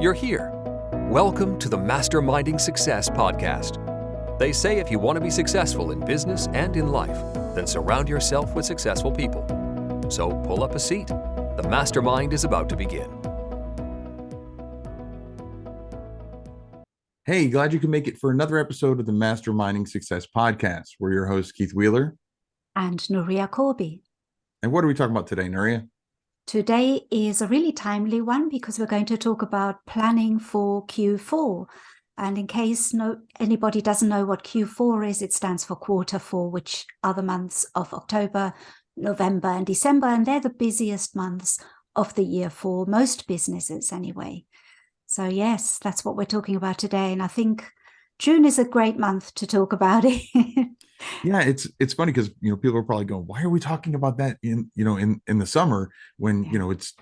You're here. Welcome to the Masterminding Success podcast. They say if you want to be successful in business and in life, then surround yourself with successful people. So pull up a seat. The mastermind is about to begin. Hey, glad you can make it for another episode of the Masterminding Success podcast. We're your hosts, Keith Wheeler and Nuria Corby. And what are we talking about today, Nuria? Today is a really timely one because we're going to talk about planning for Q4. And in case anybody doesn't know what Q4 is, it stands for quarter four, which are the months of October, November, and December. And they're the busiest months of the year for most businesses anyway. So yes, that's what we're talking about today. And I think June is a great month to talk about it. Yeah, it's funny because people are probably going, why are we talking about that in the summer when it's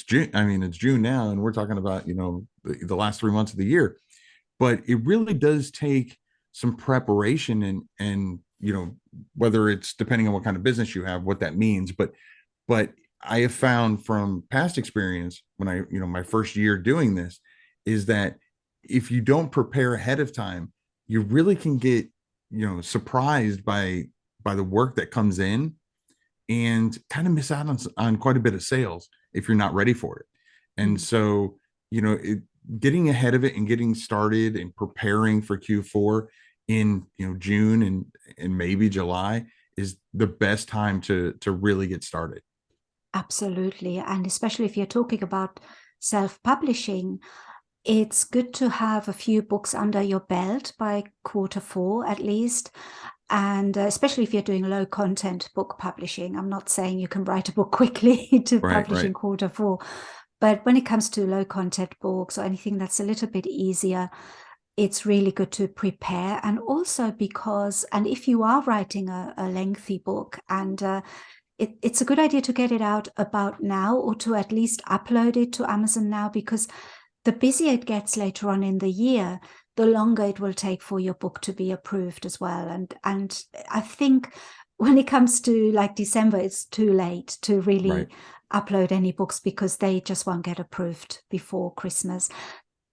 June. I mean, it's June now, and we're talking about the last 3 months of the year. But it really does take some preparation and whether it's depending on what kind of business you have, what that means. But I have found from past experience when I my first year doing this is that if you don't prepare ahead of time, you really can get surprised by the work that comes in and kind of miss out on quite a bit of sales if you're not ready for it. And so, getting ahead of it and getting started and preparing for Q4 in, June and maybe July is the best time to really get started. Absolutely. And especially if you're talking about self-publishing, it's good to have a few books under your belt by quarter four, at least. And especially if you're doing low content book publishing. I'm not saying you can write a book quickly to publish in quarter four. But when it comes to low content books or anything that's a little bit easier, it's really good to prepare. And also and if you are writing a lengthy book, and it's a good idea to get it out about now, or to at least upload it to Amazon now, because the busier it gets later on in the year, the longer it will take for your book to be approved as well. And I think when it comes to like December, it's too late to really upload any books because they just won't get approved before Christmas.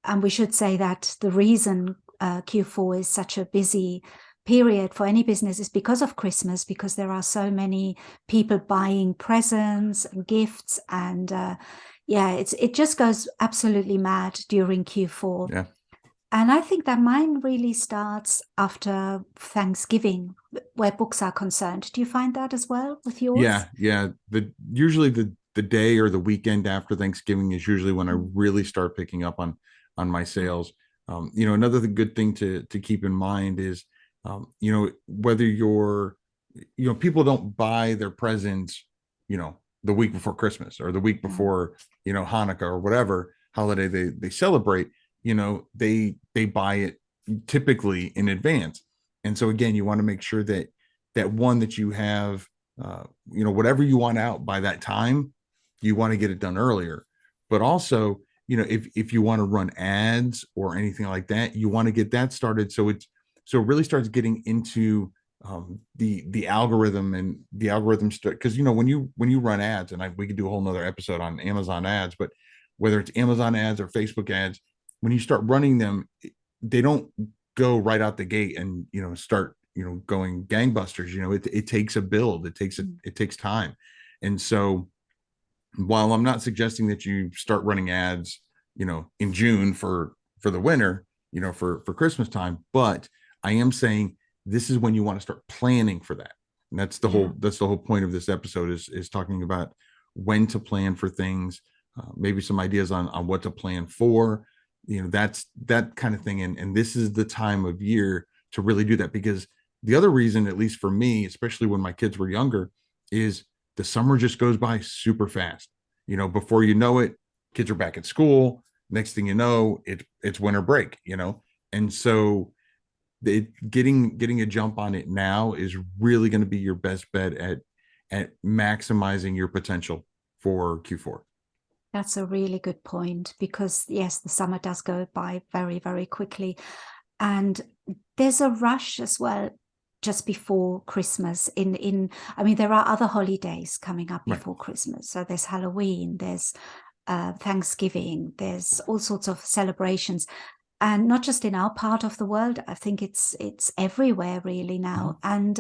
And we should say that the reason Q4 is such a busy period for any business is because of Christmas, because there are so many people buying presents and gifts, and it just goes absolutely mad during Q4. Yeah. And I think that mine really starts after Thanksgiving, where books are concerned. Do you find that as well with yours? Yeah. Usually the day or the weekend after Thanksgiving is usually when I really start picking up on my sales. Another good thing to keep in mind is, whether people don't buy their presents, the week before Christmas or the week before, Hanukkah or whatever holiday they celebrate, they buy it typically in advance. And so again, you want to make sure that one that you have, whatever you want out by that time, you want to get it done earlier. But also, if you want to run ads or anything like that, you want to get that started. So it really starts getting into the algorithm, and the algorithm because when you run ads, and we could do a whole nother episode on Amazon ads, but whether it's Amazon ads or Facebook ads, when you start running them, they don't go right out the gate and start going gangbusters. It takes a build. It takes time. And so while I'm not suggesting that you start running ads in June for the winter, for Christmas time, but I am saying this is when you want to start planning for that. And that's the whole point of this episode is talking about when to plan for things, maybe some ideas on what to plan for, that's that kind of thing. And this is the time of year to really do that, because the other reason, at least for me, especially when my kids were younger, is the summer just goes by super fast. Before you know it, kids are back at school. Next thing you know, it's winter break, and so getting a jump on it now is really going to be your best bet at maximizing your potential for Q4. That's a really good point, because yes, the summer does go by very, very quickly. And there's a rush as well just before Christmas. I mean, there are other holidays coming up before Christmas. So there's Halloween, there's Thanksgiving. There's all sorts of celebrations. And not just in our part of the world, I think it's everywhere really now. And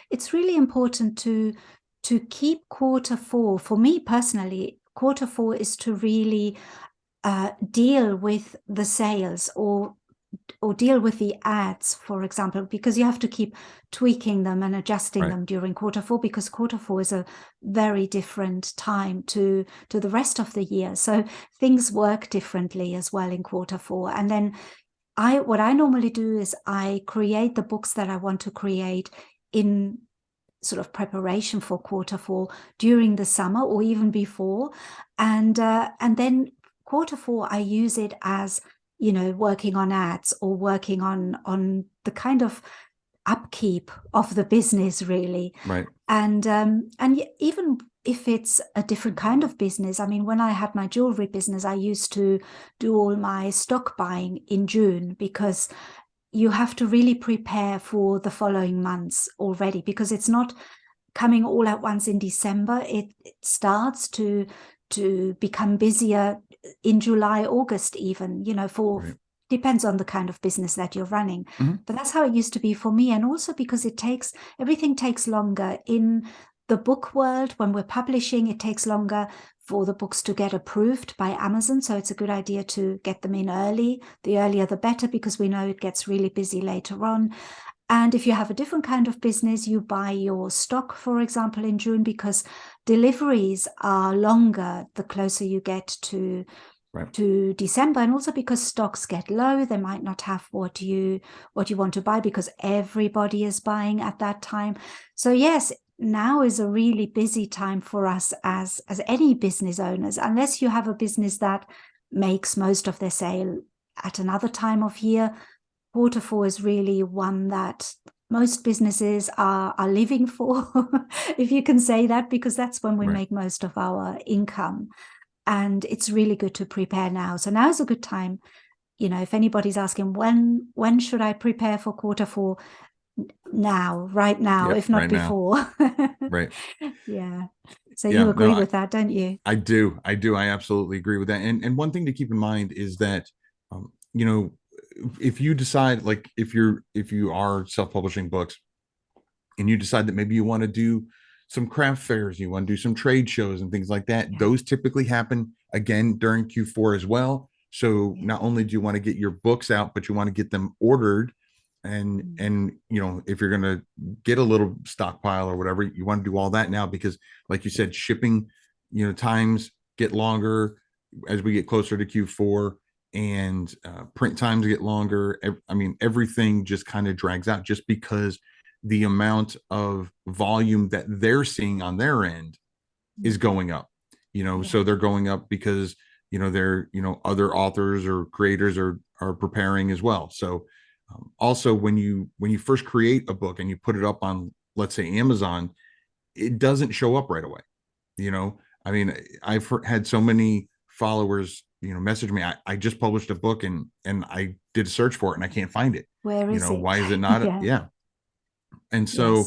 it's really important to keep Q4. For me personally, Q4 is to really deal with the sales or deal with the ads, for example, because you have to keep tweaking them and adjusting them during Q4, because Q4 is a very different time to the rest of the year. So things work differently as well in Q4. And then what I normally do is I create the books that I want to create in sort of preparation for Q4 during the summer or even before. And then Q4, I use it as, working on ads or working on the kind of upkeep of the business, really. Right. And even if it's a different kind of business, I mean, when I had my jewelry business, I used to do all my stock buying in June, because you have to really prepare for the following months already, because it's not coming all at once in December. It starts to become busier in July, August, even, depends on the kind of business that you're running. But that's how it used to be for me. And also because everything takes longer in the book world. When we're publishing, it takes longer for the books to get approved by Amazon. So it's a good idea to get them in early. The earlier, the better, because we know it gets really busy later on. And if you have a different kind of business, you buy your stock, for example, in June, because deliveries are longer the closer you get to December, and also because stocks get low. They might not have what you want to buy, because everybody is buying at that time. So yes, now is a really busy time for us as any business owners, unless you have a business that makes most of their sale at another time of year. Q4 is really one that most businesses are living for, if you can say that, because that's when we make most of our income. And it's really good to prepare now. So now is a good time. If anybody's asking, when should I prepare for Q4? Now, right now, if not before. Right. Yeah. So you agree with that, don't you? I do. I absolutely agree with that. And one thing to keep in mind is that, if you decide, like, if you are self-publishing books and you decide that maybe you want to do some craft fairs, you want to do some trade shows and things like that, those typically happen again during Q4 as well. So not only do you want to get your books out, but you want to get them ordered. And if you're going to get a little stockpile or whatever, you want to do all that now, because like you said, shipping, times get longer as we get closer to Q4, and print times get longer. Everything just kind of drags out, just because the amount of volume that they're seeing on their end is going up, so they're going up because, they're, other authors or creators are preparing as well. So also when you first create a book and you put it up on, let's say, Amazon, it doesn't show up right away. I've had so many followers, message me, I just published a book and I did a search for it and I can't find it. Where is it? Why is it not? And so,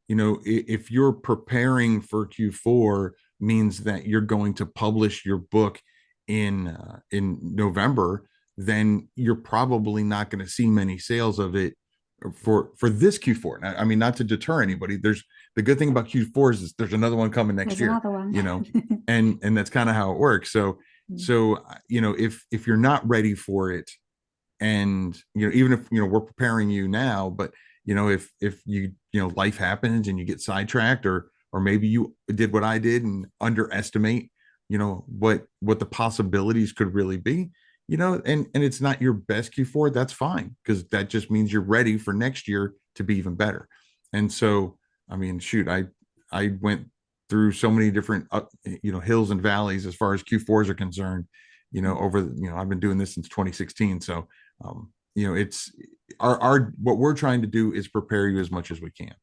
if you're preparing for Q4, means that you're going to publish your book in November, then you're probably not going to see many sales of it for this Q4. Now, not to deter anybody. The good thing about Q4 is there's another one coming next year. Another one. and that's kind of how it works. So if you're not ready for it, and even if we're preparing you now, but if you life happens and you get sidetracked, or maybe you did what I did and underestimate what the possibilities could really be, and it's not your best Q4, that's fine, because that just means you're ready for next year to be even better. And so I went through so many different hills and valleys as far as Q4s are concerned, over I've been doing this since 2016. So it's what we're trying to do is prepare you as much as we can.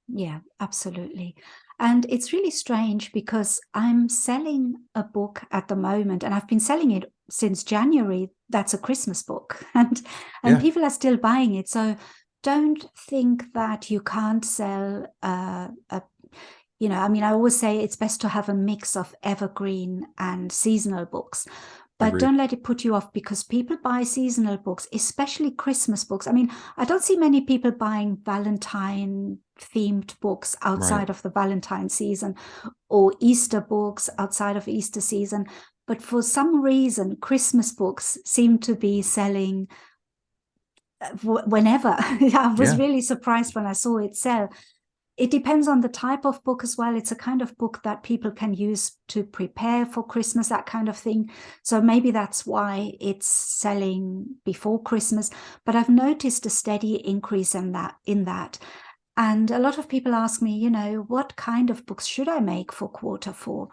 Yeah, absolutely. And it's really strange, because I'm selling a book at the moment, and I've been selling it since January. That's a Christmas book, and people are still buying it. So don't think that you can't sell You know, I mean, I always say it's best to have a mix of evergreen and seasonal books, but Agreed. don't let it put you off, because people buy seasonal books, especially Christmas books. I mean, I don't see many people buying Valentine themed books Right. outside of the Valentine season, or Easter books outside of Easter season. But for some reason, Christmas books seem to be selling whenever. I was Yeah. really surprised when I saw it sell. It depends on the type of book as well. It's a kind of book that people can use to prepare for Christmas, that kind of thing. So maybe that's why it's selling before Christmas. But I've noticed a steady increase in that. And a lot of people ask me, you know, what kind of books should I make for quarter four?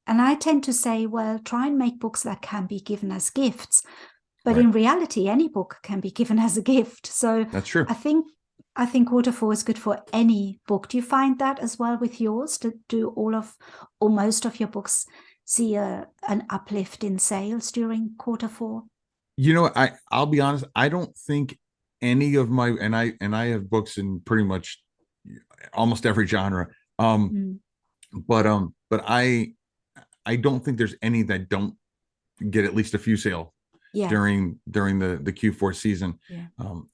And I tend to say, well, try and make books that can be given as gifts. But Right. in reality, any book can be given as a gift. So That's true. I think quarter four is good for any book. Do you find that as well with yours? Do all of or most of your books see an uplift in sales during quarter four? You know, I'll be honest, I don't think any of my, and I have books in pretty much almost every genre. Mm. But I don't think there's any that don't get at least a few sale Yeah, during the Q4 season. yeah,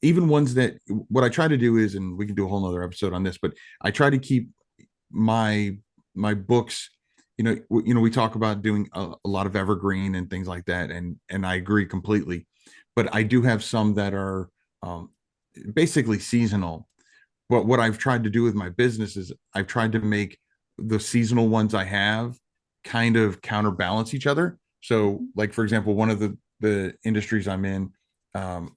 Even ones that, what I try to do is, and we can do a whole nother episode on this, but I try to keep my books, we talk about doing a lot of evergreen and things like that, and I agree completely. But I do have some that are um, basically seasonal. But what I've tried to do with my business is I've tried to make the seasonal ones I have kind of counterbalance each other. So, like for example, one of the industries I'm in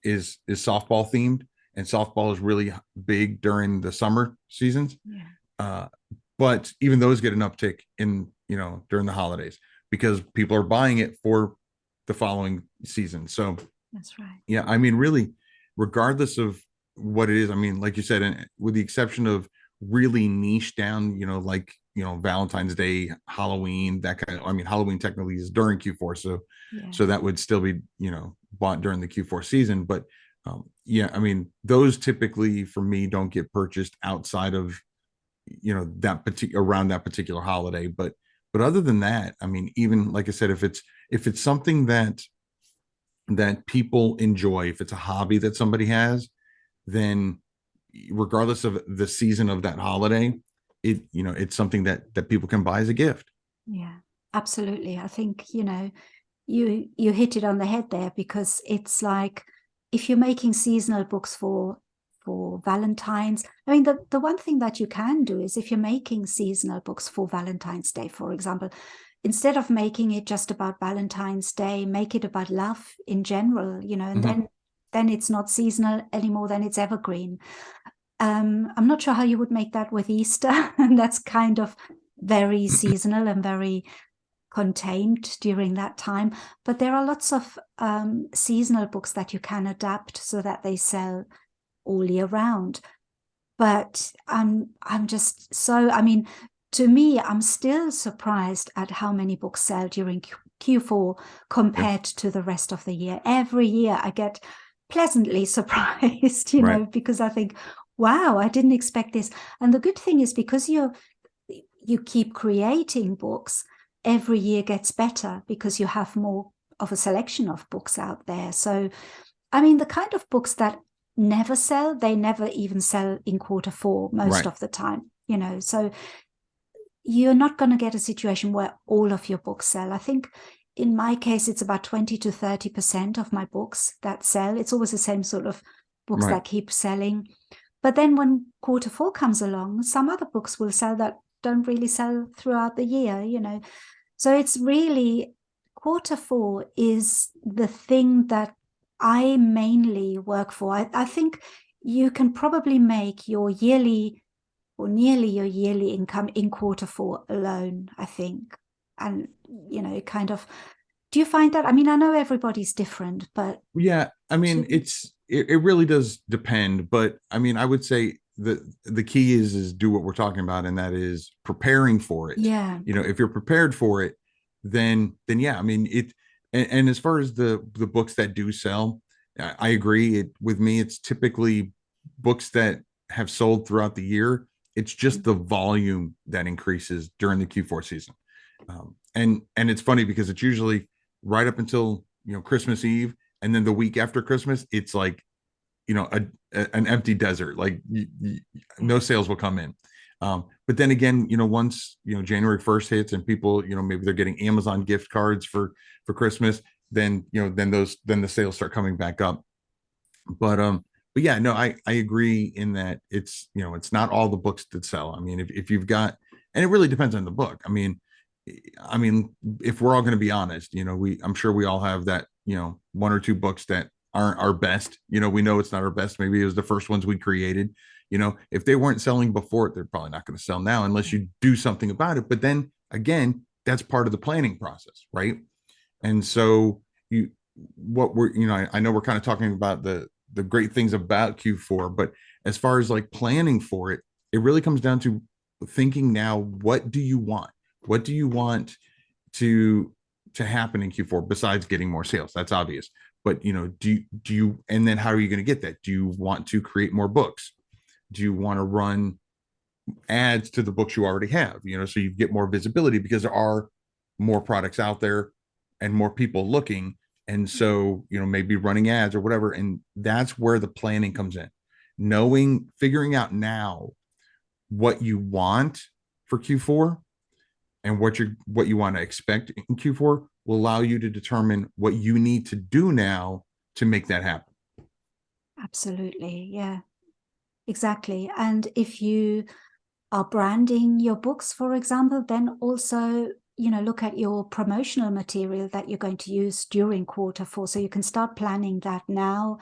is softball themed, and softball is really big during the summer seasons. yeah. Uh, but even those get an uptick in, during the holidays, because people are buying it for the following season. So That's right. yeah, I mean, really, regardless of what it is, I mean, like you said, and with the exception of really niche down, like, Valentine's Day, Halloween, that kind of, I mean, Halloween technically is during Q4. So, Yeah, that would still be, bought during the Q4 season. But yeah, I mean, those typically for me don't get purchased outside of, that particular, around that particular holiday. But other than that, I mean, even like I said, if it's something that people enjoy, if it's a hobby that somebody has, then regardless of the season of that holiday, it's something that people can buy as a gift. yeah. Absolutely. I think, you hit it on the head there, because it's like, if you're making seasonal books for Valentine's, I mean, the one thing that you can do is, if you're making seasonal books for Valentine's Day, for example, instead of making it just about Valentine's Day, make it about love in general, and Mhm. then it's not seasonal anymore, then it's evergreen. I'm not sure how you would make that with Easter, and that's kind of very seasonal and very contained during that time. But there are lots of seasonal books that you can adapt so that they sell all year round. But I'm just so, I mean, to me, I'm still surprised at how many books sell during Q4 Yeah. compared to the rest of the year. Every year I get pleasantly surprised, Right. because I think, wow, I didn't expect this. And the good thing is, because you keep creating books, every year gets better, because you have more of a selection of books out there. So, I mean, the kind of books that never sell, they never even sell in quarter four most Right. of the time, so you're not going to get a situation where all of your books sell. I think in my case, it's about 20 to 30% of my books that sell. It's always the same sort of books Right. that keep selling. But then when quarter four comes along, some other books will sell that don't really sell throughout the year. So it's really, quarter four is the thing that I mainly work for. I think you can probably make your yearly or nearly your yearly income in quarter four alone, I think. And, kind of, do you find that? I mean, I know everybody's different, but Yeah, I mean, to, it really does depend, but I mean, I would say the key is do what we're talking about, and that is preparing for it. yeah, If you're prepared for it, then yeah, I mean it. And as far as the books that do sell, I agree. With me, it's typically books that have sold throughout the year, It's just the volume that increases during the Q4 season. And it's funny because it's usually right up until, Christmas Eve, and then the week after Christmas, it's like, an empty desert. Like no sales will come in. But then again, once January 1st hits and people, maybe they're getting Amazon gift cards for Christmas, then then the sales start coming back up. But yeah, no, I agree in that it's not all the books that sell. I mean, if you've got, and it really depends on the book. I mean, if we're all going to be honest, I'm sure we all have that, one or two books that aren't our best. We know it's not our best. Maybe it was the first ones we created. If they weren't selling before, they're probably not going to sell now unless you do something about it. But then again, that's part of the planning process, right? And so I know we're kind of talking about the great things about Q4, but as far as like planning for it, it really comes down to thinking now, what do you want? What do you want to happen in Q4 besides getting more sales? That's obvious. But do you, and then how are you going to get that? Do you want to create more books? Do you want to run ads to the books you already have? So you get more visibility because there are more products out there and more people looking. And so, maybe running ads or whatever. And that's where the planning comes in. Figuring out now what you want for Q4 and what you want to expect in Q4 will allow you to determine what you need to do now to make that happen. Absolutely. Yeah, exactly. And if you are branding your books, for example, then also, look at your promotional material that you're going to use during Q4. So you can start planning that now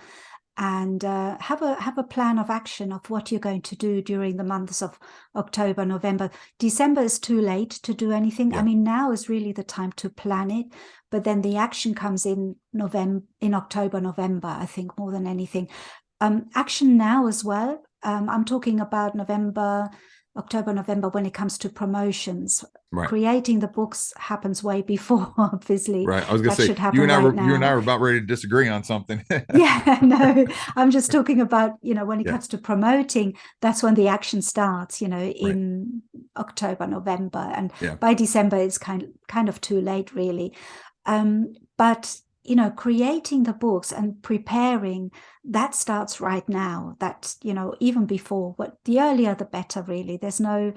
and have a plan of action of what you're going to do during the months of October, November. December is too late to do anything. Yeah. I mean, now is really the time to plan it, but then the action comes in October, November, I think, more than anything. Action now as well. I'm talking about October, November, when it comes to promotions. Right. Creating the books happens way before, obviously. Right. I was going to say, you and I were about ready to disagree on something. Yeah, no, I'm just talking about, when it comes to promoting, that's when the action starts, in October, November. And by December, it's kind of too late, really. But creating the books and preparing, that starts right now. That, even before, the earlier the better, really. There's no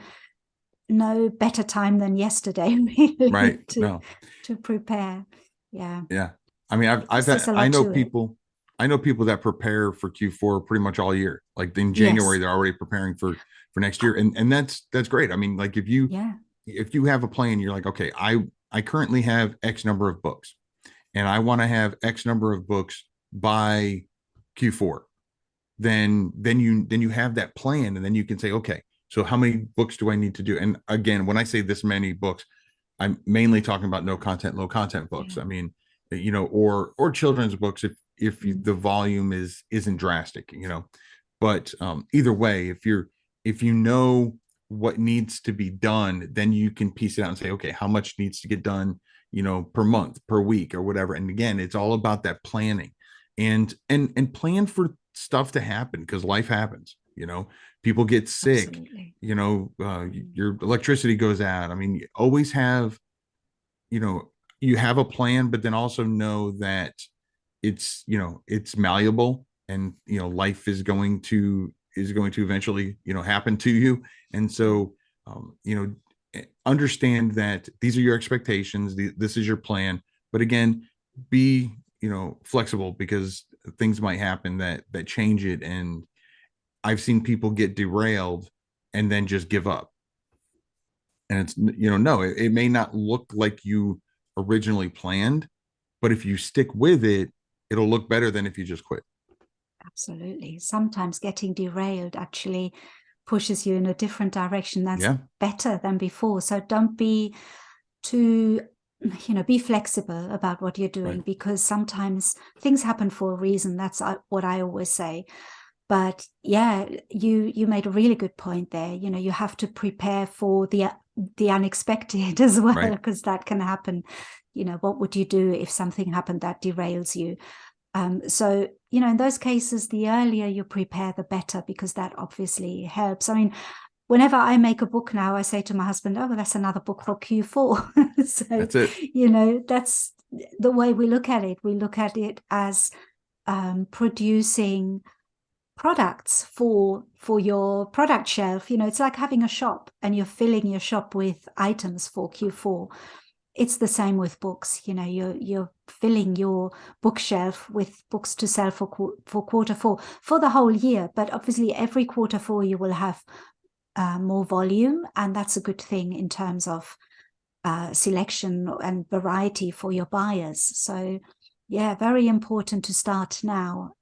better time than yesterday, really, right? To prepare. Yeah. Yeah. I mean, I know people that prepare for Q4 pretty much all year. Like in January, they're already preparing for next year, and that's great. I mean, like if you have a plan, you're like, okay, I currently have X number of books, and I want to have X number of books by Q4, then you have that plan, and then you can say, okay, so how many books do I need to do? And again, when I say this many books, I'm mainly talking about no content, low content books. I mean, or children's books if the volume isn't drastic, but either way, if you know what needs to be done, then you can piece it out and say, okay, how much needs to get done, per month, per week, or whatever. And again, it's all about that planning and plan for stuff to happen, because life happens, people get sick. Absolutely. Your electricity goes out. I mean, you always have, you have a plan, but then also know that it's malleable, and life is going to eventually happen to you. And so understand that these are your expectations, this is your plan, but again, be flexible, because things might happen that change it. And I've seen people get derailed and then just give up, and it's it may not look like you originally planned, but if you stick with it, it'll look better than if you just quit. Absolutely. Sometimes getting derailed actually pushes you in a different direction that's better than before. So don't be too, be flexible about what you're doing, because sometimes things happen for a reason. That's what I always say. But yeah, you made a really good point there. You have to prepare for the unexpected as well, because that can happen. What would you do if something happened that derails you? So, in those cases, the earlier you prepare, the better, because that obviously helps. I mean, whenever I make a book now, I say to my husband, oh, well, that's another book for Q4. So, That's it. That's the way we look at it. We look at it as producing products for your product shelf. It's like having a shop and you're filling your shop with items for Q4. It's the same with books. You're filling your bookshelf with books to sell for quarter four for the whole year. But obviously every quarter four you will have more volume, and that's a good thing in terms of selection and variety for your buyers. So yeah, very important to start now.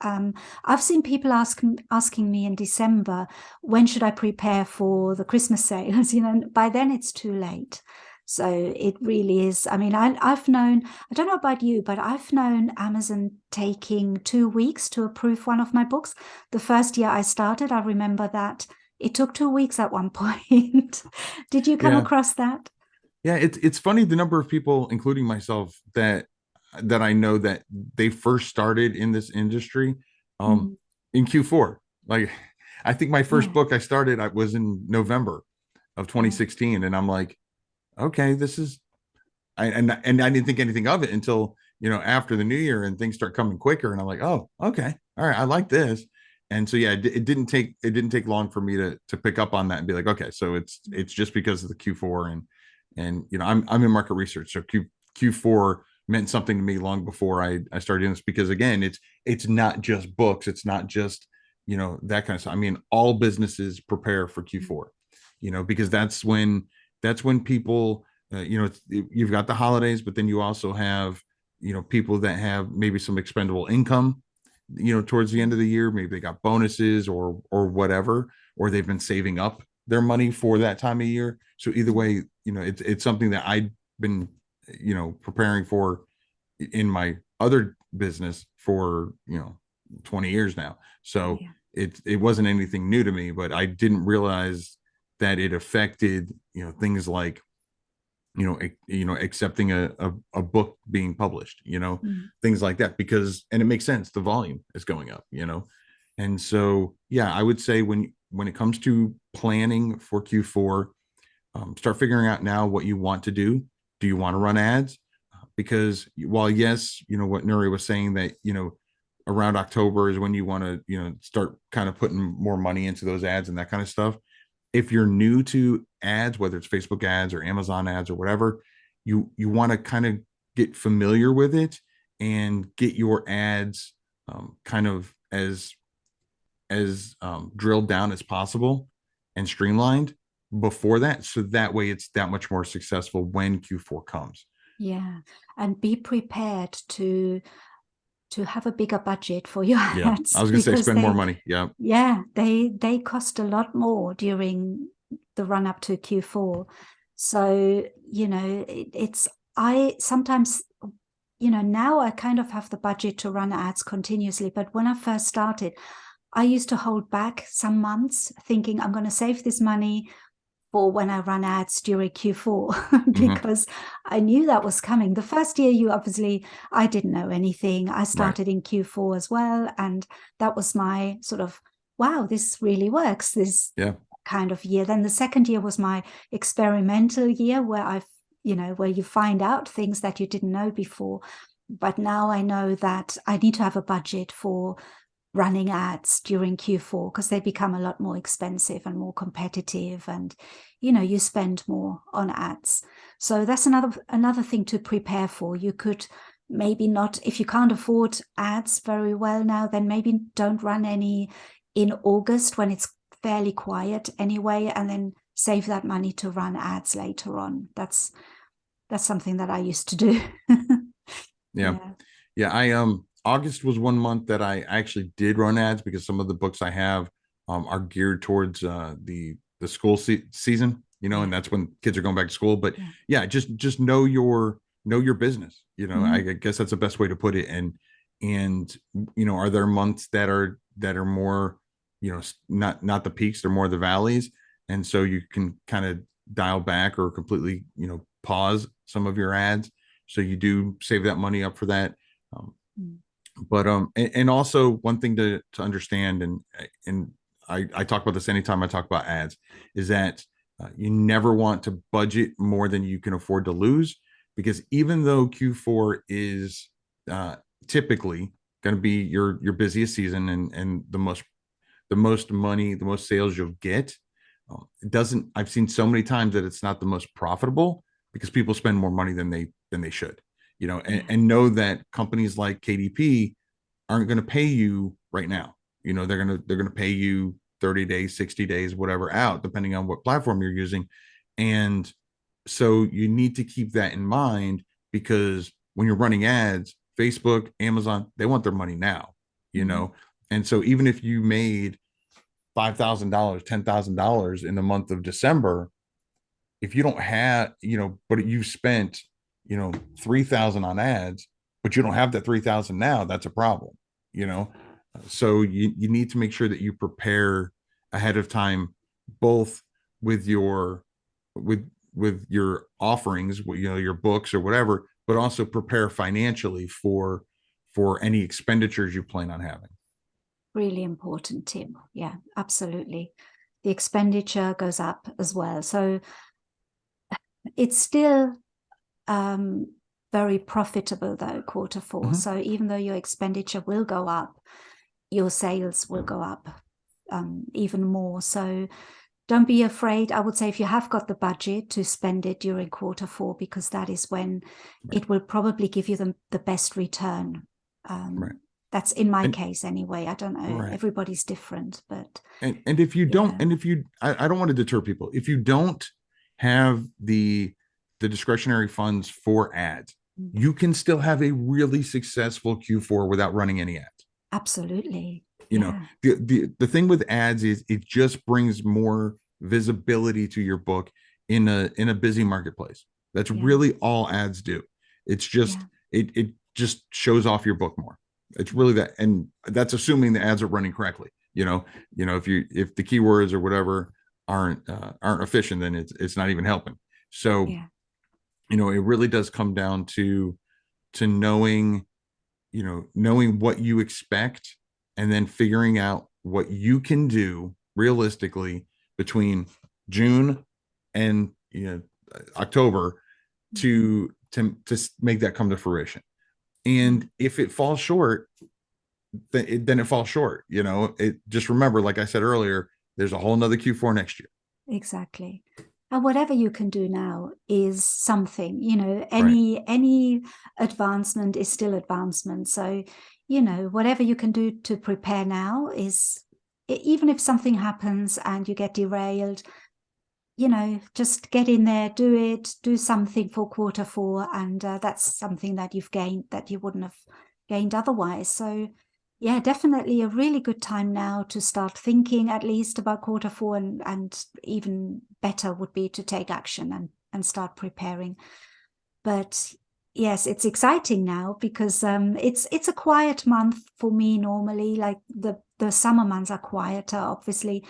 I've seen people asking me in December, when should I prepare for the Christmas sales? By then it's too late. So it really is. I mean, I've known, I don't know about you, but I've known Amazon taking 2 weeks to approve one of my books. The first year I started, I remember that it took 2 weeks at one point. Did you come across that? Yeah, it's funny the number of people, including myself, that I know that they first started in this industry in Q4. Like, I think my first book I started, I was in November of 2016, and I'm like, okay, this is, and I didn't think anything of it until after the new year and things start coming quicker, and I'm like, oh, okay, all right, I like this. And so yeah, it didn't take long for me to pick up on that and be like, okay, so it's just because of the Q4, and I'm in market research, so Q4 meant something to me long before I started doing this, because again, it's not just books, it's not just that kind of stuff. I mean, all businesses prepare for Q4, because that's when people you've got the holidays, but then you also have people that have maybe some expendable income towards the end of the year. Maybe they got bonuses or whatever, or they've been saving up their money for that time of year. So either way, it's something that I've been preparing for in my other business for 20 years now. So it wasn't anything new to me, but I didn't realize that it affected things like accepting a book being published, things like that, because, and it makes sense, the volume is going up, and so yeah, I would say when it comes to planning for Q4, start figuring out now what you want to do. Do you want to run ads? Because while yes, what Nuri was saying, that around October is when you want to start kind of putting more money into those ads and that kind of stuff. If you're new to ads, whether it's Facebook ads or Amazon ads or whatever, you want to kind of get familiar with it and get your ads kind of as drilled down as possible and streamlined before that, so that way it's that much more successful when Q4 comes. Yeah, and be prepared to have a bigger budget for your ads. I was going to say, spend more money. Yeah, they cost a lot more during the run up to Q4. So, I sometimes, now I kind of have the budget to run ads continuously. But when I first started, I used to hold back some months thinking I'm going to save this money for when I run ads during Q4 because I knew that was coming. The first year, I didn't know anything. I started in Q4 as well. And that was my sort of, wow, this really works, this kind of year. Then the second year was my experimental year where where you find out things that you didn't know before. But now I know that I need to have a budget for running ads during Q4 because they become a lot more expensive and more competitive, and you spend more on ads. So that's another thing to prepare for. You could maybe not, if you can't afford ads very well now, then maybe don't run any in August when it's fairly quiet anyway, and then save that money to run ads later on. That's something that I used to do. I August was one month that I actually did run ads, because some of the books I have are geared towards the school season, and that's when kids are going back to school. But just know your business. I guess that's the best way to put it. And are there months that are more, not the peaks, they're more the valleys, and so you can kind of dial back or completely pause some of your ads, so you do save that money up for that. But and also one thing to understand, and I talk about this anytime I talk about ads, is that you never want to budget more than you can afford to lose, because even though Q4 is typically going to be your busiest season and the most money, the most sales you'll get, it doesn't. I've seen so many times that it's not the most profitable because people spend more money than they should, and know that companies like KDP aren't going to pay you right now. They're going to pay you 30 days, 60 days, whatever out, depending on what platform you're using. And so you need to keep that in mind, because when you're running ads, Facebook, Amazon, they want their money now, And so even if you made $5,000, $10,000 in the month of December, if you don't have, but you spent, 3,000 on ads, but you don't have that 3,000 now, that's a problem, So you need to make sure that you prepare ahead of time, both with your with your offerings, your books or whatever, but also prepare financially for any expenditures you plan on having. Really important, Tim. Yeah, absolutely. The expenditure goes up as well. So it's still very profitable though, quarter four. Mm-hmm. So even though your expenditure will go up, your sales will go up even more. So don't be afraid. I would say if you have got the budget, to spend it during quarter four, because that is when it will probably give you the best return. Right. That's in my case anyway. I don't know. Right. Everybody's different, but and if you don't, and if you, I don't want to deter people. If you don't have the discretionary funds for ads, you can still have a really successful Q4 without running any ads. Absolutely. The thing with ads is it just brings more visibility to your book in a busy marketplace. That's really all ads do. It's just it just shows off your book more. It's really that, and that's assuming the ads are running correctly. If the keywords or whatever aren't efficient, then it's not even helping. So it really does come down to knowing what you expect, and then figuring out what you can do realistically between June and October to make that come to fruition. And if it falls short, then it falls short. It just, remember, like I said earlier, there's a whole nother Q4 next year. Exactly. And whatever you can do now is something, any advancement is still advancement. So, whatever you can do to prepare now is, even if something happens and you get derailed, just get in there, do something for quarter four. And that's something that you've gained that you wouldn't have gained otherwise. So yeah, definitely a really good time now to start thinking at least about quarter four, and even better would be to take action and start preparing. But yes, it's exciting now because it's a quiet month for me normally. Like the summer months are quieter, obviously,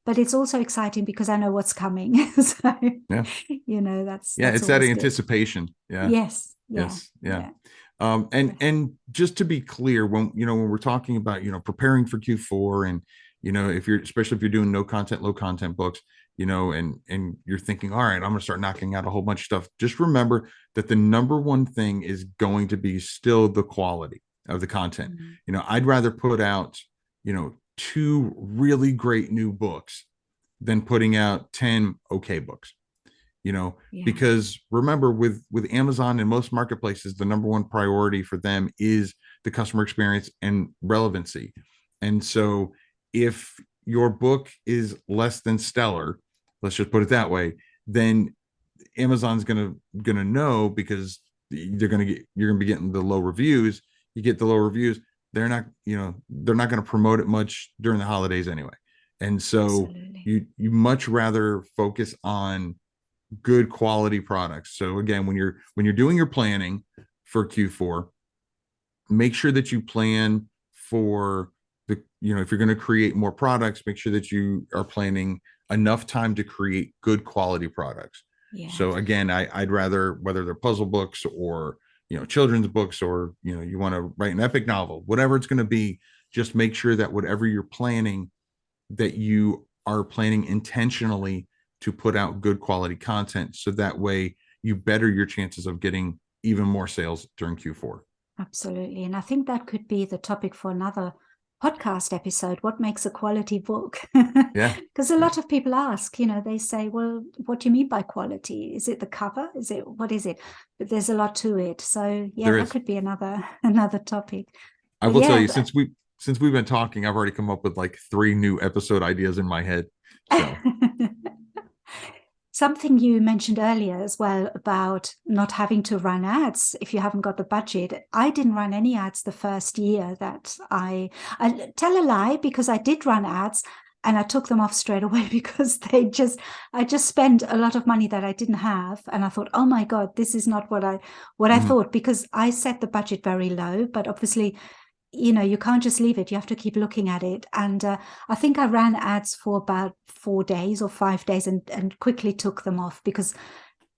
but it's also exciting because I know what's coming. So that's it's that anticipation. Yes. And just to be clear, when we're talking about preparing for Q4, and especially if you're doing no content, low content books, and you're thinking, all right, I'm going to start knocking out a whole bunch of stuff. Just remember that the number one thing is going to be still the quality of the content. Mm-hmm. I'd rather put out 2 really great new books than putting out 10 okay books. Because remember, with Amazon and most marketplaces, the number one priority for them is the customer experience and relevancy. And so if your book is less than stellar, let's just put it that way, then Amazon's gonna know, because you're gonna be getting the low reviews. You get the low reviews, they're not going to promote it much during the holidays anyway. And so you much rather focus on good quality products. So again, when you're doing your planning for Q4, make sure that you plan for if you're going to create more products, make sure that you are planning enough time to create good quality products. So again, I'd rather, whether they're puzzle books or children's books, or you want to write an epic novel, whatever it's going to be, just make sure that whatever you're planning, that you are planning intentionally to put out good quality content, so that way you better your chances of getting even more sales during Q4. Absolutely. And I think that could be the topic for another podcast episode. What makes a quality book? Yeah. Because a lot of people ask, they say, well, what do you mean by quality? Is it the cover? What is it? But there's a lot to it. So yeah, that could be another topic. I will tell you, since we've been talking, I've already come up with like 3 new episode ideas in my head. So something you mentioned earlier as well about not having to run ads if you haven't got the budget. I didn't run any ads the first year that I tell a lie, because I did run ads and I took them off straight away because I just spent a lot of money that I didn't have. And I thought, oh my God, this is not what I thought, because I set the budget very low, but obviously, you can't just leave it. You have to keep looking at it. And I think I ran ads for about 4 days or 5 days and quickly took them off because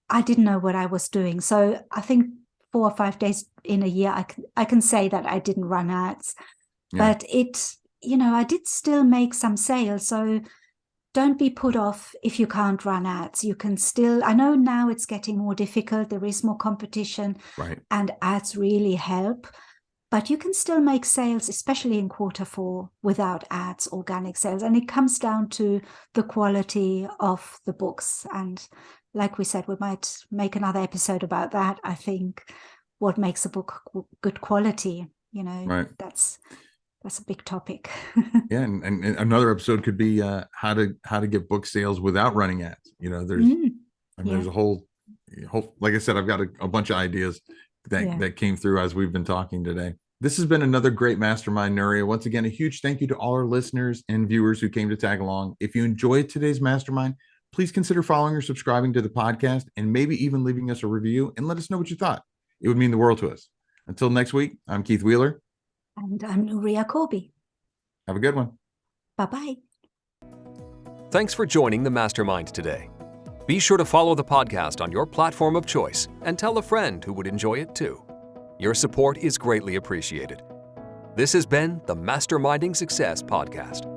I didn't know what I was doing. So I think 4 or 5 days in a year, I can say that I didn't run ads. Yeah. But I did still make some sales. So don't be put off if you can't run ads. You can still, I know now it's getting more difficult. There is more competition, right? And ads really help. But you can still make sales, especially in Q4, without ads, organic sales. And it comes down to the quality of the books. And like we said, we might make another episode about that. I think what makes a book good quality, right. That's a big topic. Yeah. And another episode could be how to get book sales without running ads. There's a whole, like I said, I've got a bunch of ideas that came through as we've been talking today. This has been another great mastermind, Nuria. Once again, a huge thank you to all our listeners and viewers who came to tag along. If you enjoyed today's mastermind, please consider following or subscribing to the podcast and maybe even leaving us a review and let us know what you thought. It would mean the world to us. Until next week, I'm Keith Wheeler. And I'm Nuria Corby. Have a good one. Bye-bye. Thanks for joining the Mastermind today. Be sure to follow the podcast on your platform of choice and tell a friend who would enjoy it too. Your support is greatly appreciated. This has been the Masterminding Success Podcast.